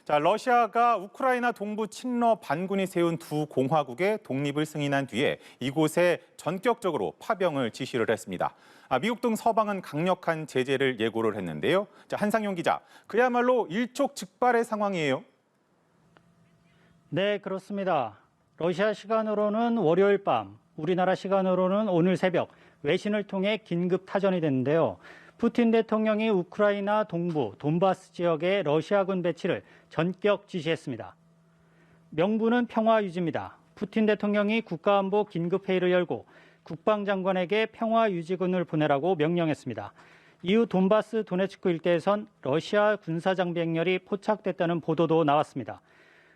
자, 러시아가 우크라이나 동부 친러 반군이 세운 두 공화국의 독립을 승인한 뒤에 이곳에 전격적으로 파병을 지시를 했습니다. 미국 등 서방은 강력한 제재를 예고를 했는데요. 자, 한상용 기자, 그야말로 일촉즉발의 상황이에요. 네, 그렇습니다. 러시아 시간으로는 월요일 밤, 우리나라 시간으로는 오늘 새벽 외신을 통해 긴급 타전이 됐는데요. 푸틴 대통령이 우크라이나 동부 돈바스 지역에 러시아군 배치를 전격 지시했습니다. 명분은 평화 유지입니다. 푸틴 대통령이 국가안보 긴급회의를 열고 국방장관에게 평화 유지군을 보내라고 명령했습니다. 이후 돈바스 도네츠크 일대에선 러시아 군사장비 행렬이 포착됐다는 보도도 나왔습니다.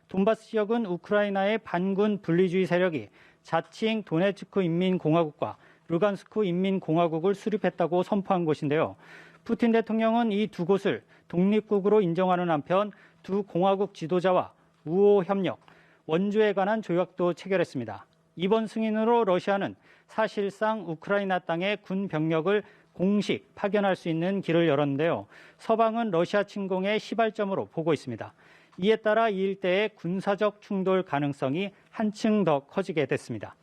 돈바스 지역은 우크라이나의 반군 분리주의 세력이 자칭 도네츠크 인민공화국과 루간스크 인민공화국을 수립했다고 선포한 곳인데요. 푸틴 대통령은 이 두 곳을 독립국으로 인정하는 한편 두 공화국 지도자와 우호 협력, 원조에 관한 조약도 체결했습니다. 이번 승인으로 러시아는 사실상 우크라이나 땅에 군 병력을 공식 파견할 수 있는 길을 열었는데요. 서방은 러시아 침공의 시발점으로 보고 있습니다. 이에 따라 이 일대의 군사적 충돌 가능성이 한층 더 커지게 됐습니다.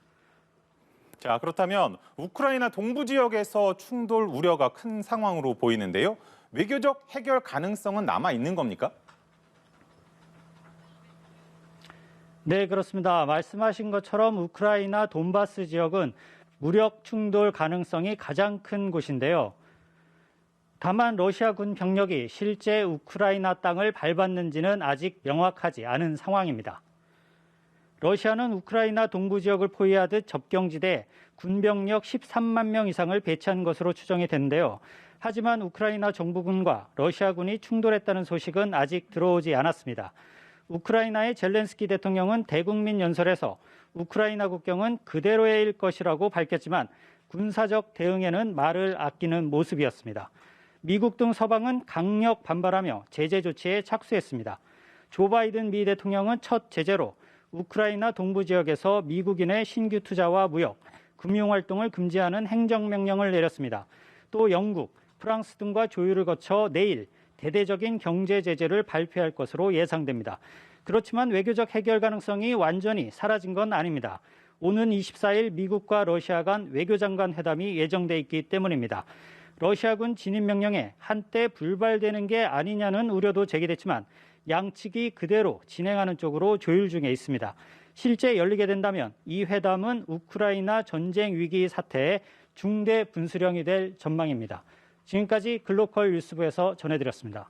자, 그렇다면 우크라이나 동부 지역에서 충돌 우려가 큰 상황으로 보이는데요. 외교적 해결 가능성은 남아 있는 겁니까? 네, 그렇습니다. 말씀하신 것처럼 우크라이나 돈바스 지역은 무력 충돌 가능성이 가장 큰 곳인데요. 다만 러시아군 병력이 실제 우크라이나 땅을 밟았는지는 아직 명확하지 않은 상황입니다. 러시아는 우크라이나 동부 지역을 포위하듯 접경지대에 군병력 13만 명 이상을 배치한 것으로 추정이 되는데요. 하지만 우크라이나 정부군과 러시아군이 충돌했다는 소식은 아직 들어오지 않았습니다. 우크라이나의 젤렌스키 대통령은 대국민 연설에서 우크라이나 국경은 그대로일 것이라고 밝혔지만 군사적 대응에는 말을 아끼는 모습이었습니다. 미국 등 서방은 강력 반발하며 제재 조치에 착수했습니다. 조 바이든 미 대통령은 첫 제재로 우크라이나 동부 지역에서 미국인의 신규 투자와 무역, 금융활동을 금지하는 행정명령을 내렸습니다. 또 영국, 프랑스 등과 조율을 거쳐 내일 대대적인 경제 제재를 발표할 것으로 예상됩니다. 그렇지만 외교적 해결 가능성이 완전히 사라진 건 아닙니다. 오는 24일 미국과 러시아 간 외교장관 회담이 예정돼 있기 때문입니다. 러시아군 진입 명령에 한때 불발되는 게 아니냐는 우려도 제기됐지만 양측이 그대로 진행하는 쪽으로 조율 중에 있습니다. 실제 열리게 된다면 이 회담은 우크라이나 전쟁 위기 사태의 중대 분수령이 될 전망입니다. 지금까지 글로컬 뉴스부에서 전해드렸습니다.